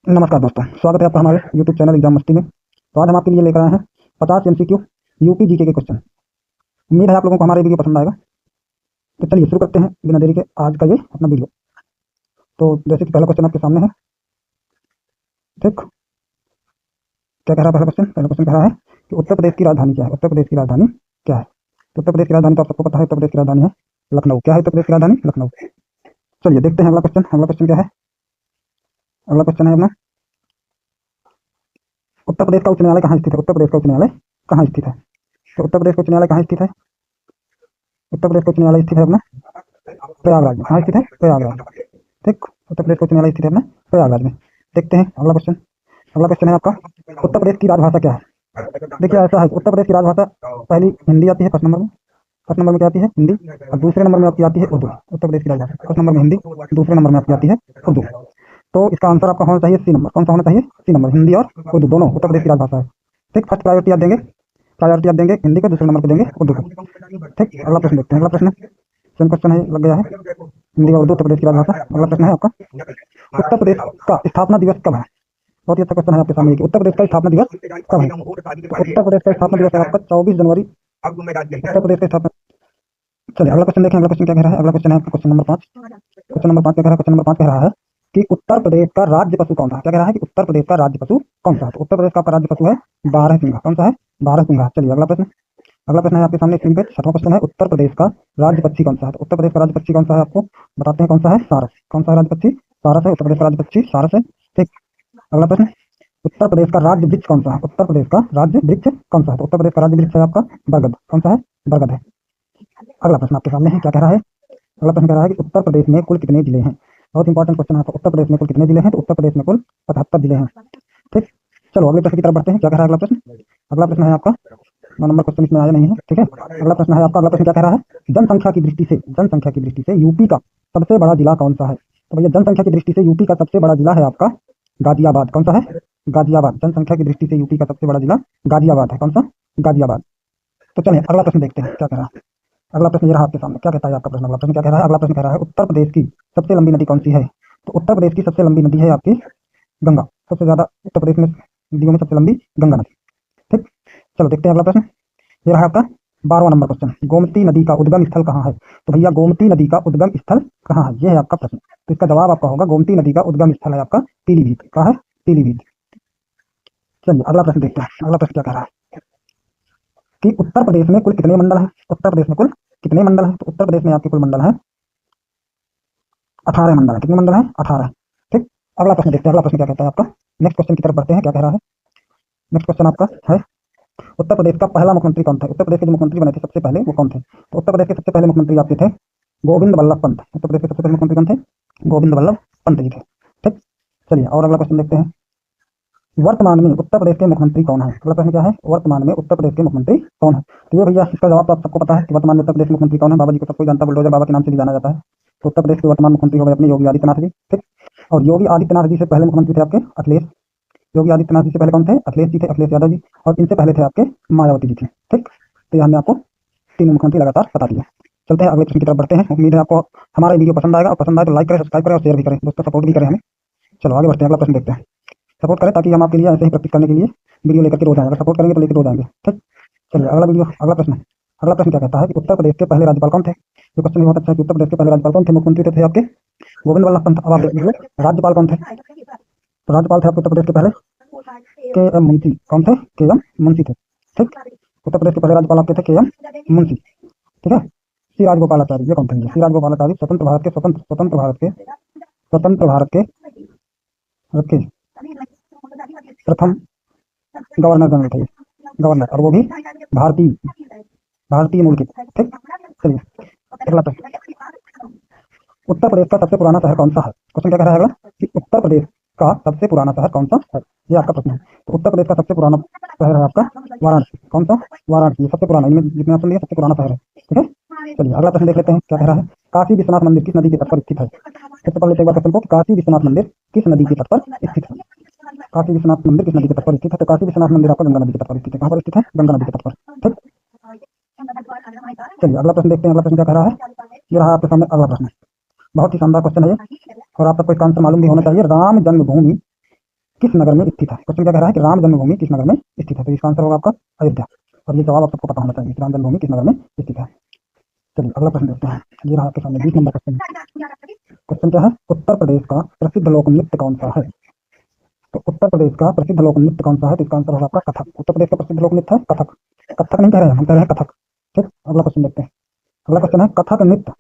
नमस्कार दोस्तों, स्वागत है आपका हमारे YouTube चैनल एग्जाम मस्ती में। तो आज हम आपके लिए लेकर आए हैं 50 MCQ यूपी जीके के क्वेश्चन। उम्मीद है आप लोगों को हमारा वीडियो पसंद आएगा। तो चलिए शुरू करते हैं बिना देरी के आज का ये अपना वीडियो। तो जैसे कि पहला क्वेश्चन आपके सामने है, ठीक, क्या कह रहा है पहला क्वेश्चन? पहला क्वेश्चन कह रहा है कि उत्तर प्रदेश की राजधानी क्या है? उत्तर प्रदेश की राजधानी क्या है? तो उत्तर प्रदेश की राजधानी तो आप सबको पता है, उत्तर प्रदेश की राजधानी है लखनऊ। क्या है उत्तर प्रदेश की राजधानी? लखनऊ। चलिए देखते हैं अगला क्वेश्चन। अगला क्वेश्चन क्या है? अगला क्वेश्चन है अपना, उत्तर प्रदेश का उच्च न्यायालय कहाँ स्थित है? उत्तर प्रदेश का उच्च न्यायालय कहाँ स्थित है? तो उत्तर प्रदेश का उच्च न्यायालय कहाँ स्थित है? उत्तर प्रदेश का उच्च न्यायालय स्थित है अपना प्रयागराज में। कहाँ स्थित है? प्रयागराज। ठीक, उत्तर प्रदेश का उच्च न्यायालय स्थित है अपना प्रयागराज में। देखते हैं अगला क्वेश्चन। अगला क्वेश्चन है आपका, उत्तर प्रदेश की राजभाषा क्या है? देखिए ऐसा है, उत्तर प्रदेश की राजभाषा पहली हिंदी आती है फर्स्ट नंबर में। फर्स्ट नंबर में क्या आती है? हिंदी। और दूसरे नंबर में आपकी आती है उर्दू। उत्तर प्रदेश की राजभाषा फर्स्ट नंबर में हिंदी, दूसरे नंबर में आपकी आती है उर्दू। तो इसका आंसर आपका होना चाहिए सी नंबर। कौन सा होना चाहिए? सी नंबर। हिंदी और उर्दू दोनों उत्तर प्रदेश की राजभाषा है। ठीक, फर्स्ट प्रायोरिटी आप देंगे, प्रायोरिटी आप देंगे हिंदी को, दूसरे नंबर पर देंगे उर्दू को। ठीक, अगला प्रश्न देखते हैं। अगला प्रश्न सेम क्वेश्चन है, लग गया है, हिंदी और उर्दू उत्तर प्रदेश की राजभाषा। अगला प्रश्न है आपका, उत्तर प्रदेश का स्थापना दिवस कब है? बहुत ही अच्छा क्वेश्चन है आपके सामने कि उत्तर प्रदेश का स्थापना दिवस कब है? तो उत्तर प्रदेश का स्थापना दिवस है आपका 24 जनवरी। उत्तर प्रदेश का स्थापना, चलिए अगला क्वेश्चन देखें। अगला क्वेश्चन क्या कह रहा है? अगला क्वेश्चन है आपका क्वेश्चन नंबर 5। क्वेश्चन नंबर 5 क्या कह रहा है? क्वेश्चन नंबर 5 कह रहा है कि उत्तर प्रदेश का राज्य पशु कौन सा है? क्या कह रहा है कि उत्तर प्रदेश का राज्य पशु कौन सा है? तो उत्तर प्रदेश का आपका राज्य पशु है बारहसिंगा। कौन सा है? बारहसिंगा। चलिए अगला प्रश्न। अगला प्रश्न है आपके सामने स्क्रीन पे, छठवां क्वेश्चन है, उत्तर प्रदेश का राज्य पक्षी कौन सा है? तो उत्तर प्रदेश का राज्य पक्षी कौन सा है आपको बताते हैं। कौन सा है? सारस। कौन सा है राज्य पक्षी? सारस है। उत्तर प्रदेश का राज्य पक्षी सारस है। ठीक, अगला प्रश्न, उत्तर प्रदेश का राज्य वृक्ष कौन सा है? उत्तर प्रदेश का राज्य वृक्ष कौन सा है? तो उत्तर प्रदेश का राज्य वृक्ष है आपका बरगद। कौन सा है? बरगद है। अगला प्रश्न आपके सामने है, क्या कह रहा है? अगला प्रश्न कह रहा है कि उत्तर प्रदेश में कुल कितने जिले हैं? बहुत इंपॉर्टेंट क्वेश्चन है आपका, उत्तर प्रदेश में कुल कितने जिले हैं? तो उत्तर प्रदेश में कुल 75 जिले हैं। ठीक, चलो अगले प्रश्न की तरफ बढ़ते हैं। क्या कह रहा है अगला प्रश्न? अगला प्रश्न है आपका, 9 नंबर क्वेश्चन इसमें आया नहीं है, ठीक है। अगला प्रश्न है आपका, अगला प्रश्न क्या कह रहा है? जनसंख्या की दृष्टि से, जनसंख्या की दृष्टि से यूपी का सबसे बड़ा जिला कौन सा है? तो भैया जनसंख्या की दृष्टि से यूपी का सबसे बड़ा जिला है आपका गाजियाबाद। कौन सा है? गाजियाबाद। जनसंख्या की दृष्टि से यूपी का सबसे बड़ा जिला गाजियाबाद है। कौन सा? गाजियाबाद। तो चलिए अगला प्रश्न देखते हैं क्या कह रहा है। अगला प्रश्न ये रहा आपके सामने, क्या कहता है आपका प्रश्न? अगला प्रश्न क्या कह रहा है? अगला प्रश्न कह रहा है, उत्तर प्रदेश की सबसे लंबी नदी कौन सी है? तो उत्तर प्रदेश की सबसे लंबी नदी है आपकी गंगा। सबसे ज्यादा उत्तर प्रदेश में नदियों में सबसे लंबी गंगा नदी। ठीक, चलो देखते हैं अगला प्रश्न। ये रहा आपका 12वां नंबर क्वेश्चन, गोमती नदी का उद्गम स्थल कहाँ है? तो भैया गोमती नदी का उद्गम स्थल कहाँ है? ये है आपका प्रश्न। तो इसका जवाब आपका होगा, गोमती नदी का उद्गम स्थल है आपका पीलीभीत। कहाँ है? पीलीभीत। चलिए अगला प्रश्न देखते हैं। अगला प्रश्न क्या कह रहा है कि उत्तर प्रदेश में कुल कितने मंडल हैं? उत्तर प्रदेश में कुल कितने मंडल हैं? तो उत्तर प्रदेश में आपके कुल मंडल हैं 18 मंडल है। कितने मंडल हैं? 18। ठीक, अगला प्रश्न देखते हैं। अगला प्रश्न क्या कहता है आपका? नेक्स्ट क्वेश्चन की तरफ बढ़ते हैं। क्या कह रहा है? नेक्स्ट क्वेश्चन आपका है, उत्तर प्रदेश का पहला मुख्यमंत्री कौन था? उत्तर प्रदेश के जो मुख्यमंत्री बने थे सबसे पहले वो कौन थे? तो उत्तर प्रदेश के सबसे पहले मुख्यमंत्री आपके थे गोविंद वल्लभ पंत। उत्तर प्रदेश के सबसे पहले मुख्यमंत्री कौन थे? गोविंद वल्लभ पंत जी थे। ठीक, चलिए और अगला क्वेश्चन देखते हैं, वर्तमान में उत्तर प्रदेश के मुख्यमंत्री कौन है? अगला प्रश्न क्या है? वर्तमान में उत्तर प्रदेश के मुख्यमंत्री कौन है? तो ये भैया इसका जवाब तो आप सबको पता है कि वर्तमान में उत्तर प्रदेश के मुख्यमंत्री कौन है। बाबा जी को सबको जानता है, बुलडोजर बाबा के नाम से भी जाना जाता है। तो उत्तर प्रदेश के वर्तमान मुख्यमंत्री हो गए अपने योगी आदित्यनाथ जी। ठीक, और योगी आदित्यनाथ जी से पहले मुख्यमंत्री थे आपके अखिलेश। योगी आदित्यनाथ जी से पहले कौन थे? अखिलेश जी थे, अखिलेश यादव जी। और इनसे पहले थे आपके मायावती जी थे। ठीक, तो यहाँ हमने आपको 3 मुख्यमंत्री लगातार बता दिया। चलते हैं अगले प्रश्न की तरफ बढ़ते हैं। उम्मीद है आपको हमारा वीडियो पसंद आएगा, और पसंद आए तो लाइक करें, सब्सक्राइब करें और शेयर भी करें। दोस्तों सपोर्ट भी करें हमें। चलो आगे बढ़ते हैं, अगला प्रश्न देखते हैं। सपोर्ट करें ताकि हम आपके लिए ऐसे ही प्रैक्टिस करने के लिए वीडियो लेकर के रोज आएंगे। अगर सपोर्ट करेंगे तो लेकर रोज आएंगे। ठीक, चलिए अगला वीडियो, अगला प्रश्न। अगला प्रश्न क्या कहता है कि उत्तर प्रदेश के पहले राज्यपाल कौन थे? ये क्वेश्चन बहुत अच्छा है कि उत्तर प्रदेश के पहले राज्यपाल कौन थे? मुख्यमंत्री तो थे आपके गोविंद वल्लभ पंत। अब आप देख लीजिए राज्यपाल कौन थे? तो राज्यपाल थे आपके उत्तर प्रदेश के पहले के एम मुंशी। कौन थे? के एम मुंशी थे। ठीक, उत्तर प्रदेश के पहले राज्यपाल आपके थे के एम मुंशी। ठीक है, सी राजगोपालाचारी ये कौन थे? सी राजगोपालाचारी स्वतंत्र भारत के स्वतंत्र भारत के रखे प्रथम गवर्नर जनरल थे, गवर्नर, और वो भी भारतीय भारतीय मूल के। ठीक, चलिए अगला प्रश्न, उत्तर प्रदेश का सबसे पुराना शहर कौन सा है? क्वेश्चन क्या कह रहा है अगला कि उत्तर प्रदेश का सबसे पुराना शहर कौन सा है? ये आपका प्रश्न है। तो उत्तर प्रदेश का सबसे पुराना शहर है आपका वाराणसी। कौन सा? वाराणसी। सबसे पुराना, इनमें जितने ऑप्शन दिए सबसे पुराना शहर है। ठीक है, चलिए अगला प्रश्न देख लेते हैं। क्या कह रहा है? काशी विश्वनाथ मंदिर किस नदी के तट पर स्थित है? सबसे पहले एक बार क्वेश्चन को, काशी विश्वनाथ मंदिर किस नदी के तट पर स्थित है? काशी विश्वनाथ मंदिर किस नदी के तट पर स्थित है? तो काशी विश्वनाथ मंदिर आपका गंगा नदी के तट पर स्थित है। कहाँ पर स्थित है? गंगा नदी के तट पर। ठीक, चलिए अगला प्रश्न देखते हैं। अगला प्रश्न क्या कह रहा है? ये रहा आपके सामने अगला प्रश्न। बहुत ही शानदार क्वेश्चन है ये, और आप सबको इसका आंसर मालूम भी होना चाहिए। राम जन्मभूमि किस नगर में स्थित है। क्वेश्चन क्या कह रहा है कि राम जन्मभूमि किस नगर में स्थित है। तो इसका आंसर होगा आपका अयोध्या। और ये जवाब आप सबको पता होना चाहिए, राम जन्मभूमि किस नगर में स्थित है। चलिए अगला प्रश्न देखते हैं। ये रहा आपके सामने 20 नंबर क्वेश्चन। क्वेश्चन क्या है, उत्तर प्रदेश का प्रसिद्ध लोक नृत्य कौन सा है। तो उत्तर प्रदेश का प्रसिद्ध लोक नृत्य कौन सा है। तो इसका आंसर होगा आपका कथक। उत्तर प्रदेश का प्रसिद्ध लोक नृत्य है कथक। कथक नहीं कह रहे हैं, हम कह रहे हैं कथक। ठीक, अगला क्वेश्चन देखते हैं। अगला क्वेश्चन है, कथक नृत्य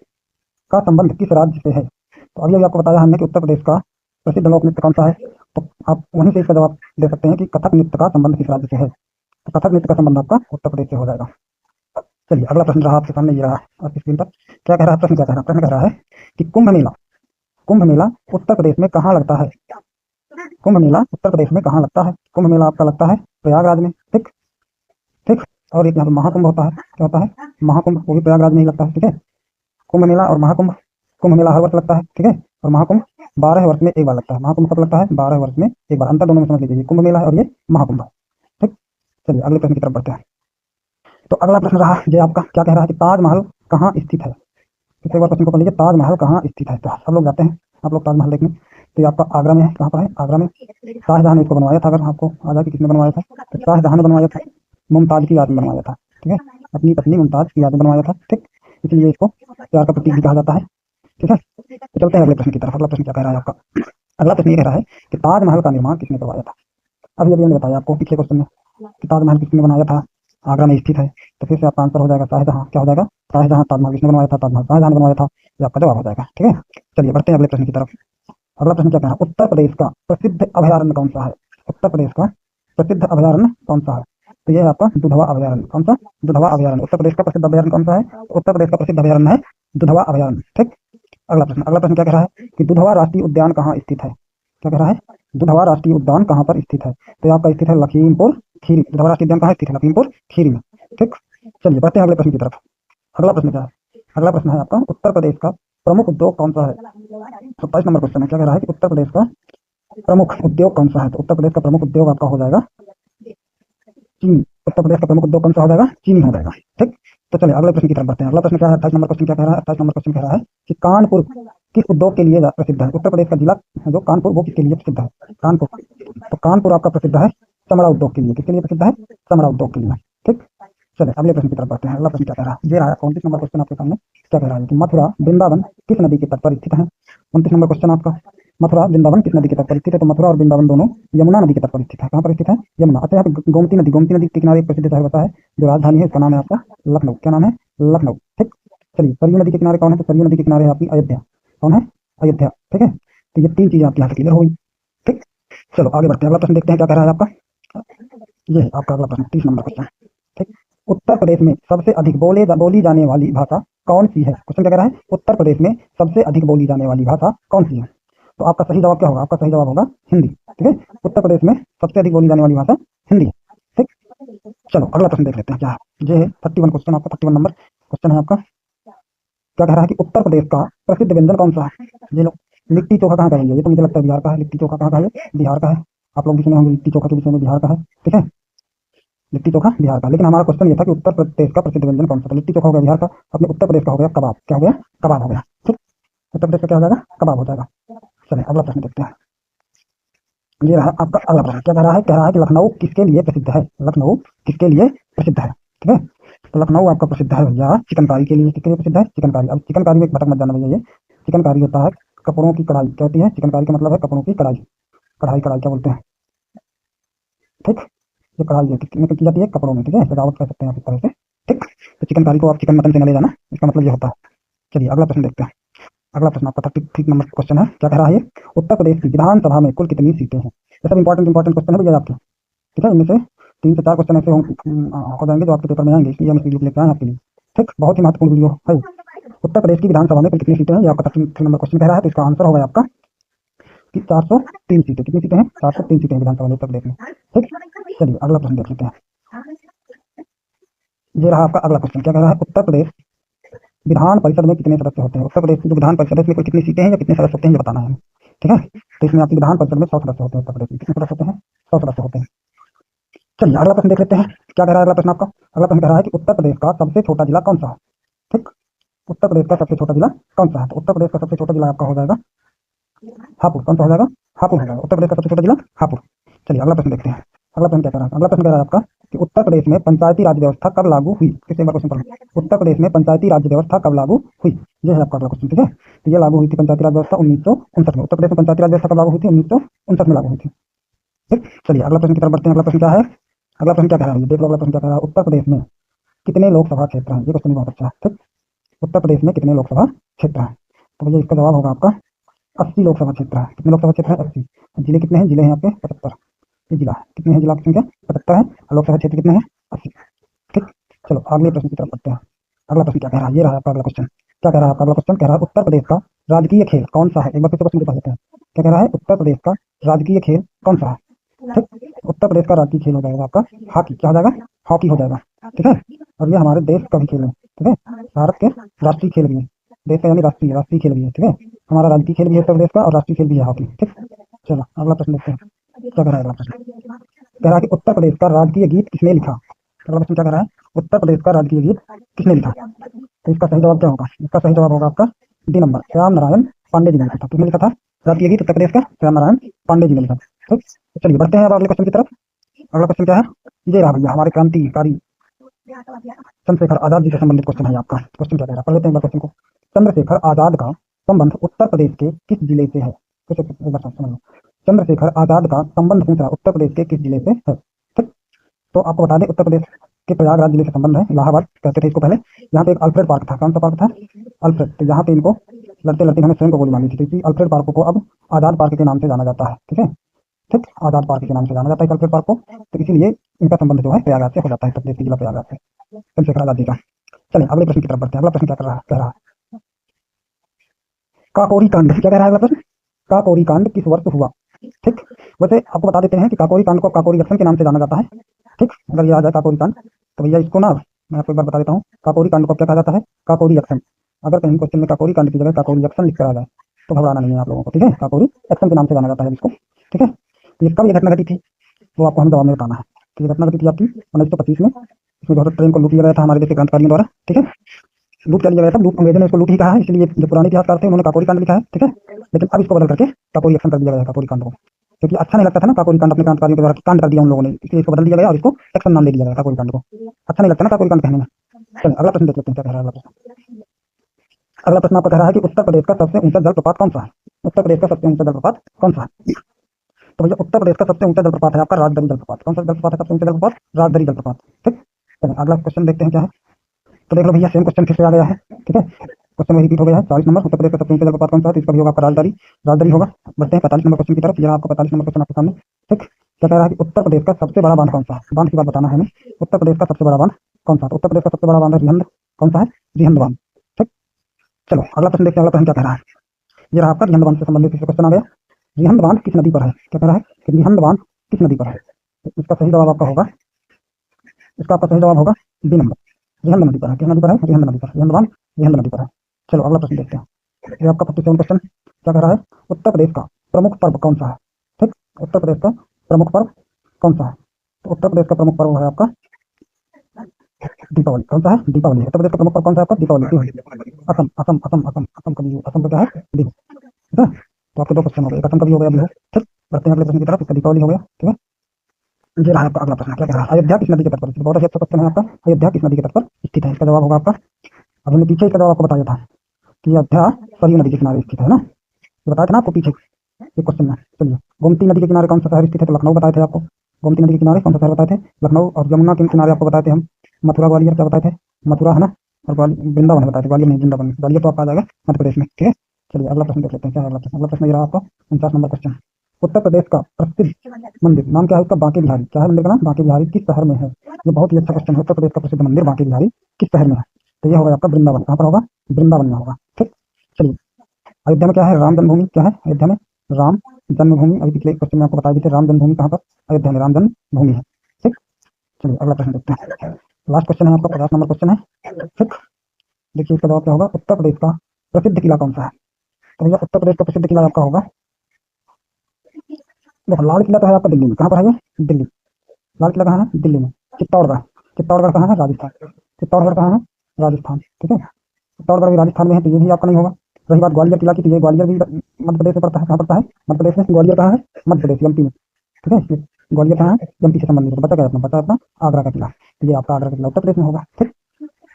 का संबंध किस राज्य से है। तो अभी अभी आपको बताया हमने कि उत्तर प्रदेश का प्रसिद्ध लोक नृत्य कौन सा है। तो आप वहीं से इसका जवाब दे सकते हैं कि कथक नृत्य का संबंध किस राज्य से है। तो कथक नृत्य का संबंध आपका उत्तर प्रदेश से हो जाएगा। चलिए अगला प्रश्न रहा आपके सामने, ये रहा आपकी स्क्रीन पर। क्या कह रहा है प्रश्न, क्या कह रहा है प्रश्न, कह रहा है कि कुंभ मेला उत्तर प्रदेश में कहाँ लगता है। कुंभ मेला उत्तर प्रदेश में कहाँ लगता है। कुंभ मेला आपका लगता है प्रयागराज में। ठीक ठीक, और एक यहाँ पे महाकुंभ होता है। क्या होता है, महाकुंभ, वो भी प्रयागराज में ही लगता है। ठीक है, कुंभ मेला और महाकुंभ। कुंभ मेला हर वर्ष लगता है, ठीक है, और महाकुंभ 12 वर्ष में एक बार लगता है। महाकुंभ कब लगता है, 12 वर्ष में एक बार। अंतर दोनों में समझ लीजिए, कुंभ मेला है और ये महाकुंभ है। ठीक, चलिए अगले प्रश्न की तरफ बढ़ते हैं। तो अगला प्रश्न रहा ये आपका, क्या कह रहा है कि ताजमहल कहाँ स्थित है। तो एक बार क्वेश्चन को पढ़ लीजिए, ताजमहल कहाँ स्थित है। तो सब लोग जाते हैं आप लोग ताजमहल देखने। तो ये आपका आगरा में है। कहाँ पर है, आगरा में। शाहजहां ने इसको बनवाया था। अगर आपको आ जाए कि किसने बनवाया था, तो शाहजहां ने बनवाया था, मुमताज की याद में बनवाया था। ठीक है, अपनी पत्नी मुमताज की याद में बनवाया था। ठीक, इसलिए इसको प्यार का प्रतीक भी कहा जाता है। ठीक है, तो चलते हैं अगले प्रश्न की तरफ। अगला प्रश्न क्या कह रहा है आपका, अगला प्रश्न ये कह रहा है कि ताजमहल का निर्माण किसने करवाया था। अभी अभी हमने बताया आपको पिछले क्वेश्चन में कि ताजमहल किसने बनाया था, आगरा में स्थित है। तो फिर से आपका आंसर हो जाएगा शाहजहां। क्या हो जाएगा, शाहजहां। ताजमहल किसने बनवाया था, ताजमहल शाहजहां ने बनवाया था। ये आपका जवाब हो जाएगा। ठीक है, चलिए बढ़ते हैं अगले प्रश्न की तरफ। अगला प्रश्न क्या कह रहा है, उत्तर प्रदेश का प्रसिद्ध अभयारण्य कौन सा है। उत्तर प्रदेश का प्रसिद्ध अभयारण्य कौन सा है। तो यह है आपका दुधवा अभयारण्य। कौन सा, दुधवा अभयारण्य। उत्तर प्रदेश का प्रसिद्ध अभयारण्य कौन सा है, उत्तर प्रदेश का प्रसिद्ध अभयारण्य है दुधवा अभयारण्य। ठीक, अगला प्रश्न क्या कह रहा है कि दुधवा राष्ट्रीय उद्यान कहाँ स्थित है। क्या कह रहा है, दुधवा राष्ट्रीय उद्यान कहाँ पर स्थित है। तो ये आपका स्थित है लखीमपुर खीरी। दुधवा राष्ट्रीय उद्यान कहाँ स्थित है, लखीमपुर खीरी में। ठीक, चलिए बढ़ते हैं अगले प्रश्न की तरफ। अगला प्रश्न क्या है, अगला प्रश्न है आपका, उत्तर प्रदेश का प्रमुख उद्योग कौन सा है। 27 नंबर क्वेश्चन है। क्या कह रहा है कि उत्तर प्रदेश का प्रमुख उद्योग कौन सा है। तो उत्तर प्रदेश का प्रमुख उद्योग आपका हो जाएगा चीनी। उत्तर प्रदेश का प्रमुख उद्योग कौन सा हो जाएगा, चीनी हो जाएगा। ठीक, तो चलिए अगले प्रश्न की तरफ बढ़ते हैं। अगला प्रश्न क्या है, 28 नंबर क्वेश्चन क्या कह रहा है, 28 नंबर क्वेश्चन कह रहा है कि कानपुर किस उद्योग के लिए प्रसिद्ध है। उत्तर प्रदेश का जिला है जो कानपुर, वो किसके लिए प्रसिद्ध है, कानपुर। तो कानपुर आपका प्रसिद्ध है चमड़ा उद्योग के लिए। किसके लिए प्रसिद्ध है, चमड़ा उद्योग के लिए। ठीक, चलिए अगले प्रश्न की तरफ बढ़ते हैं। अगला प्रश्न क्या कह रहा है, ये रहा 29 नंबर क्वेश्चन आपके सामने। क्या कह रहा है कि मथुरा वृंदावन किस नदी के तट पर स्थित है। 29 नंबर क्वेश्चन आपका, मथुरा वृंदावन किस नदी के तट पर स्थित है। तो मथुरा और वृंदावन दोनों यमुना नदी के तट पर स्थित है। कहाँ पर स्थित है, यमुना। अच्छा, यहाँ पे गोमती नदी, गोमती नदी के किनारे एक प्रसिद्ध शहर होता है जो राजधानी है, उसका नाम है आपका लखनऊ। क्या नाम है, लखनऊ। ठीक, चलिए सरयू नदी के किनारे कौन है। तो सरयू नदी के किनारे है आपकी अयोध्या। कौन है, अयोध्या। ठीक है, तो ये 3 चीजें आपकी यहाँ से क्लियर हुई। ठीक, चलो आगे बढ़ते हैं। अगला प्रश्न देखते हैं क्या कह रहा है आपका, ये है आपका अगला प्रश्न 30 नंबर क्वेश्चन। ठीक, उत्तर प्रदेश में सबसे अधिक बोली जाने वाली भाषा कौन सी है। क्वेश्चन क्या कह रहा है, उत्तर प्रदेश में सबसे अधिक बोली जाने वाली भाषा कौन सी है। तो आपका सही जवाब क्या होगा, आपका सही जवाब होगा हिंदी। ठीक है, उत्तर प्रदेश में सबसे अधिक बोली जाने वाली भाषा हिंदी है। ठीक, चलो अगला प्रश्न देख लेते हैं क्या है। ये है 31 क्वेश्चन आपका, 31 नंबर क्वेश्चन है आपका। क्या कह रहा है कि उत्तर प्रदेश का प्रसिद्ध व्यंजन कौन सा है। ये लोग, लिट्टी चोखा कहाँ का है, ये तो मुझे लगता है बिहार का है। लिट्टी चोखा कहाँ का है, बिहार का है। आप लोग भी सुने होंगे लिट्टी चोखा के विषय में, बिहार का है। ठीक है, लिट्टी चोखा बिहार का। लेकिन हमारा क्वेश्चन ये था कि उत्तर प्रदेश का प्रसिद्ध व्यंजन कौन सा था। लिट्टी चोखा हो गया बिहार का, अपने उत्तर प्रदेश का हो गया कबाब। क्या हो गया, कबाब हो गया। ठीक, उत्तर प्रदेश का क्या हो जाएगा, कबाब हो जाएगा। चलिए अगला प्रश्न देखते हैं। ये रहा आपका अगला प्रश्न। क्या कह रहा है कि लखनऊ किसके लिए प्रसिद्ध है। लखनऊ किसके लिए प्रसिद्ध है। ठीक है, तो लखनऊ आपका प्रसिद्ध है भैया चिकनकारी के लिए। किसके लिए प्रसिद्ध है, चिकनकारी। अब चिकनकारी में एक भटक मत जाना भैया, ये चिकनकारी होता है कपड़ों की कढ़ाई। क्या होती है, चिकनकारी का मतलब है कपड़ों की कढ़ाई। कढ़ाई, कढ़ाई क्या बोलते हैं। ठीक, ये कढ़ाई है किसमें की जाती है, कपड़ों में। ठीक है, सजावट कर सकते हैं आप इस तरह से। ठीक, तो चिकनकारी को आप चिकन मटन से न ले जाना, इसका मतलब ये होता है। चलिए अगला प्रश्न देखते हैं। अगला प्रश्न आपका 33 नंबर क्वेश्चन है। क्या कह रहा है, उत्तर प्रदेश की विधानसभा में कुल कितनी सीटें हैं। ये सब इंपॉर्टेंट क्वेश्चन है भैया आपके। ठीक है, इनमें से 3 से 4 क्वेश्चन ऐसे हो जाएंगे जो आपके पेपर में आएंगे, इसलिए हम इस वीडियो लेकर आए आपके लिए। ठीक, बहुत ही महत्वपूर्ण वीडियो है। उत्तर प्रदेश की विधानसभा में कुल कितनी सीटें हैं, ये आपका 33 नंबर क्वेश्चन कह रहा है। तो इसका आंसर होगा आपका कि 403 सीटें। कितनी सीटें हैं, 403 सीटें विधानसभा में उत्तर प्रदेश में। ठीक, चलिए अगला प्रश्न देख लेते हैं। ये रहा आपका अगला क्वेश्चन। क्या कह रहा है, उत्तर प्रदेश विधान परिषद में कितने सदस्य होते हैं। उत्तर प्रदेश की जो विधान परिषद है इसमें कुल कितनी सीटें हैं या कितने सदस्य होते हैं, ये बताना है। ठीक है, तो इसमें आपकी विधान परिषद में 100 सदस्य होते हैं। उत्तर प्रदेश में कितने सदस्य होते हैं, 100 सदस्य होते हैं। चलिए अगला प्रश्न देख लेते हैं। क्या कह रहा है अगला प्रश्न आपका, अगला प्रश्न कह रहा है कि उत्तर प्रदेश का सबसे छोटा जिला कौन सा है। ठीक, उत्तर प्रदेश का सबसे छोटा जिला कौन सा है। तो उत्तर प्रदेश का सबसे छोटा जिला आपका हो जाएगा हापुड़। कौन सा हो जाएगा, हापुड़ हो जाएगा। उत्तर प्रदेश का सबसे छोटा जिला हापुड़। चलिए अगला प्रश्न देखते हैं। अगला प्रश्न क्या कह रहा है? अगला प्रश्न कह रहा है आपका कि उत्तर प्रदेश में पंचायती राज व्यवस्था कब लागू हुई? फिर से एक बार क्वेश्चन पढ़ो। उत्तर प्रदेश में पंचायती राज व्यवस्था कब लागू हुई? ये है आपका अगला क्वेश्चन, ठीक है। तो ये लागू हुई थी पंचायती राज व्यवस्था 1959 में। उत्तर प्रदेश में पंचायती राज व्यवस्था कब लागू हुई थी? 1959 में लागू हुई थी। ठीक, चलिए अगला प्रश्न की तरफ बढ़ते हैं। अगला प्रश्न क्या है? अगला प्रश्न क्या कह रहा है? देख लो अगला प्रश्न क्या कह रहा है। उत्तर प्रदेश में कितने लोकसभा क्षेत्र हैं? ये क्वेश्चन बहुत अच्छा है। ठीक, उत्तर प्रदेश में कितने लोकसभा क्षेत्र हैं? तो भैया इसका जवाब होगा आपका 80 लोकसभा क्षेत्र है। कितने लोकसभा क्षेत्र है? 80। जिले कितने हैं? जिले हैं आपके 75। ये जिला है, कितने हैं? जिला की संख्या 75 है और लोकसभा क्षेत्र कितने हैं? 80। ठीक, चलो अगले प्रश्न की तरफ बढ़ते हैं। अगला प्रश्न क्या कह रहा है? ये रहा आपका अगला क्वेश्चन। क्या कह रहा है आपका अगला क्वेश्चन? कह रहा है उत्तर प्रदेश का राजकीय खेल कौन सा है? एक बार फिर से क्वेश्चन बता देते हैं। क्या कह रहा है? उत्तर प्रदेश का राजकीय खेल कौन सा है? ठीक, उत्तर प्रदेश का राजकीय खेल हो जाएगा आपका हॉकी। क्या हो जाएगा? हॉकी हो जाएगा। ठीक है, और ये हमारे देश का भी खेल है। ठीक है, भारत के राष्ट्रीय खेल भी है। देश का यानी राष्ट्रीय राष्ट्रीय खेल भी है। ठीक है, हमारा राजकीय खेल भी है उत्तर प्रदेश का और राष्ट्रीय खेल भी है हॉकी। ठीक, चलो अगला प्रश्न देखते हैं। क्या कह रहा है अगला प्रश्न? कह रहा है कि उत्तर प्रदेश का राजकीय गीत किसने लिखा? अगला प्रश्न क्या कह रहा है? उत्तर प्रदेश का राजकीय गीत किसने लिखा? तो इसका सही जवाब क्या होगा? इसका सही जवाब होगा आपका डी नंबर, श्याम नारायण पांडे जी ने लिखा था। किसने लिखा था राजकीय गीत उत्तर प्रदेश का? श्याम नारायण पांडे जी ने लिखा था। ठीक, तो चलिए बढ़ते हैं अब अगले क्वेश्चन की तरफ। अगला क्वेश्चन क्या है? ये रहा भैया हमारे क्रांतिकारी चंद्रशेखर आजाद जी से संबंधित क्वेश्चन है आपका। क्वेश्चन क्या कह रहा है? पढ़ लेते हैं एक बार क्वेश्चन को। चंद्रशेखर आजाद का संबंध उत्तर प्रदेश के किस जिले से है? फिर से एक बार समझ लो। चंद्रशेखर आजाद का संबंध पूछ रहा उत्तर प्रदेश के किस जिले से है? ठीक, तो आपको बता दें उत्तर प्रदेश के प्रयागराज जिले से संबंध है। इलाहाबाद कहते थे इसको पहले। यहाँ पे एक अल्फ्रेड पार्क था। कौन सा पार्क था? अल्फ्रेड। तो यहाँ पे इनको लड़ते लड़ते इन्होंने स्वयं को गोली मारी थी। तो अल्फ्रेड पार्क को अब आजाद पार्क के नाम से जाना जाता है। ठीक है, ठीक, आजाद पार्क के नाम से जाना जाता है अल्फ्रेड पार्क को। तो इसीलिए इनका संबंध जो है प्रयागराज से हो जाता है, उत्तर प्रदेश के जिला प्रयागराज से, चंद्रशेखर आजाद जी का। चलिए अगले प्रश्न की तरफ बढ़ते हैं। अगला प्रश्न क्या कर रहा है? कह रहा है काकोरी कांड। क्या कह रहा है अगला प्रश्न? काकोरी कांड किस वर्ष हुआ? ठीक, वैसे आपको बता देते हैं कि काकोरी कांड को काकोरी जंक्शन के नाम से जाना जाता है। ठीक, अगर ये आ जाए काकोरी कांड तो भैया इसको ना मैं आपको एक बार बता देता हूँ। काकोरी कांड को क्या कहा जाता है? काकोरी एक्शन। अगर कहीं क्वेश्चन में काकोरी कांड की जगह काकोरी एक्शन लिख कर आ जाए तो घबराना नहीं है आप लोगों को। ठीक है, काकोरी एक्शन के नाम से जाना जाता है इसको। ठीक है, तो ये कब ये घटना घटी थी वो आपको हमें जवाब में बताना है। तो ये घटना घटी थी आपकी 1925 में। इसमें जो है ट्रेन को लूट लिया गया था हमारे देश के क्रांतिकारियों द्वारा। ठीक है, लूट कर लिया गया था। लूट अंग्रेजों ने इसको लूट ही कहा है, इसलिए जो पुराने इतिहासकार थे उन्होंने काकोरी कांड लिखा है। ठीक है, लेकिन अब इसको बदल करके काकोरी एक्शन कर दिया गया काकोरी कांड को, क्योंकि अच्छा नहीं लगता था ना काकोरी कांड अपने क्रांतिकारियों के द्वारा कांड कर दिया उन लोगों ने, इसलिए इसको बदल दिया गया और इसको एक्शन नाम दे दिया गया काकोरी कांड को। अच्छा नहीं लगता ना काकोरी कांड कहने में। चलिए अगला प्रश्न देख लेते हैं क्या कह रहा है अगला प्रश्न। अगला प्रश्न आपका कह रहा है कि उत्तर प्रदेश का सबसे ऊंचा जलप्रपात कौन सा है? उत्तर प्रदेश का सबसे ऊंचा जलप्रपात कौन सा है? तो भैया उत्तर प्रदेश का सबसे ऊंचा जलप्रपात है आपका राजदरी जलप्रपात। कौन सा जलप्रपात है सबसे ऊंचा जलप्रपात? राजदरी जलप्रपात। ठीक, चलिए अगला क्वेश्चन देखते हैं क्या है। तो देख लो भैया सेम क्वेश्चन फिर से आ गया है। ठीक है, क्वेश्चन वही रिपीट हो गया है। 40 नंबर, उत्तर प्रदेश का सबसे ऊंचा जलप्रपात कौन सा है? तो इसका भी होगा आपका राजदरी। राजदरी होगा। बढ़ते हैं 45 नंबर क्वेश्चन की तरफ। यहाँ आपको 45 नंबर क्वेश्चन आपके सामने। ठीक, क्या कह रहा है कि उत्तर प्रदेश का सबसे बड़ा बांध कौन सा है? बांध की बात बताना है हमें। उत्तर प्रदेश का सबसे बड़ा बांध कौन सा है? तो उत्तर प्रदेश का सबसे बड़ा बांध है रिहंद। कौन सा है? रिहंद बांध। ठीक, चलो अगला प्रश्न देखते हैं। अगला प्रश्न क्या कह रहा है? ये रहा आपका रिहंद बांध से संबंधित क्वेश्चन आ गया। रिहंद बांध किस नदी पर है? क्या कह रहा है कि रिहंद बांध किस नदी पर है? तो इसका सही जवाब आपका होगा, इसका आपका सही जवाब होगा बी नंबर, रिहंद नदी पर है। किस नदी पर है? रिहंद नदी पर। रिहंद बांध रिहंद नदी पर है। चलो अगला प्रश्न देखते हैं। ये आपका 57 क्वेश्चन क्या कह रहा है? उत्तर प्रदेश का प्रमुख पर्व कौन सा है? ठीक, उत्तर प्रदेश का प्रमुख पर्व कौन सा है? तो उत्तर प्रदेश का प्रमुख पर्व है आपका दीपावली। कौन सा है? दीपावली। उत्तर प्रदेश का प्रमुख पर्व कौन सा है आपका? दीपावली। असम असम असम असम असम कभी असम का क्या है? बिहू। ठीक है, तो आपके दो क्वेश्चन हो गए, एक असम कभी हो गया, बिहू। ठीक, बढ़ते हैं अगले प्रश्न की तरफ। इसका दीपावली हो गया। ठीक है, ये रहा आपका अगला प्रश्न। क्या कह रहा है? अयोध्या किस नदी के तट पर? बहुत अच्छा क्वेश्चन है आपका। अयोध्या किस नदी के तट पर स्थित है? इसका जवाब होगा आपका, अभी हमने पीछे इसका जवाब आपको बताया था कि अयोध्या सरयू नदी के किनारे स्थित है ना। ये बताया था ना आपको पीछे एक क्वेश्चन में। चलिए, गोमती नदी के किनारे कौन सा शहर स्थित है? तो लखनऊ बताए थे आपको। गोमती नदी के किनारे कौन सा शहर बताए थे? लखनऊ। और यमुना के किनारे आपको बताए थे हम मथुरा ग्वालियर। क्या बताए थे? मथुरा है ना। और वृंदावन बताए थे। ग्वालियर नहीं, वृंदावन। ग्वालियर तो आपका आ जाएगा मध्य प्रदेश में। ठीक है, चलिए अगला प्रश्न देख लेते हैं। क्या है अगला प्रश्न? अगला प्रश्न ये रहा आपका 49 नंबर क्वेश्चन। उत्तर प्रदेश का प्रसिद्ध मंदिर नाम क्या है उसका? बांके बिहारी। क्या है मंदिर का नाम? बांके बिहारी। किस शहर में है? ये बहुत ही अच्छा क्वेश्चन है। उत्तर प्रदेश का प्रसिद्ध मंदिर बांके बिहारी किस शहर में है? तो ये होगा आपका वृंदावन। कहाँ पर होगा? वृंदावन में होगा। ठीक, चलिए अयोध्या में क्या है? राम जन्मभूमि। क्या है अयोध्या में? राम जन्मभूमि। अभी पिछले क्वेश्चन में आपको बता दी थी राम जन्मभूमि कहाँ पर? अयोध्या में राम जन्मभूमि है। ठीक, चलिए अगला प्रश्न देखते हैं। लास्ट क्वेश्चन है आपका 50 नंबर क्वेश्चन है। ठीक, देखिए इसका जवाब क्या होगा? उत्तर प्रदेश का प्रसिद्ध किला कौन सा है? तो भैया उत्तर प्रदेश का प्रसिद्ध किला आपका होगा, देखो लाल किला तो है आपका दिल्ली में। कहाँ पर है ये? दिल्ली। लाल किला कहाँ है? दिल्ली में। चित्तौड़गढ़। चित्तौड़गढ़ कहाँ है? राजस्थान। चित्तौड़गढ़ कहाँ है? राजस्थान। ठीक है, चित्तौड़गढ़ भी राजस्थान में है, तो ये भी आपका नहीं होगा। रही बात ग्वालियर किला की, तो ये ग्वालियर भी मध्य प्रदेश में पड़ता है। कहाँ पड़ता है? मध्य प्रदेश में। ग्वालियर कहाँ है? मध्य प्रदेश, एमपी में। ठीक है। ये ग्वालियर कहाँ है, एमपी से संबंधित है। बचा क्या अपना, बचा अपना आगरा का किला। तो ये आपका आगरा का किला उत्तर प्रदेश में होगा। ठीक,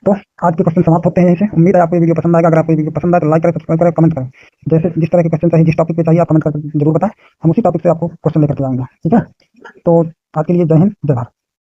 तो आज के क्वेश्चन समाप्त होते हैं इसे। उम्मीद है आपको ये वीडियो पसंद आएगा। अगर आपको ये वीडियो पसंद आए तो लाइक करें, सब्सक्राइब करें, कमेंट करें। जैसे जिस तरह के क्वेश्चन चाहिए, जिस टॉपिक पे चाहिए, आप कमेंट करके जरूर बताएं। हम उसी टॉपिक से आपको क्वेश्चन लेकर के आएंगे। ठीक है, तो आज के लिए जय हिंद, जय भारत।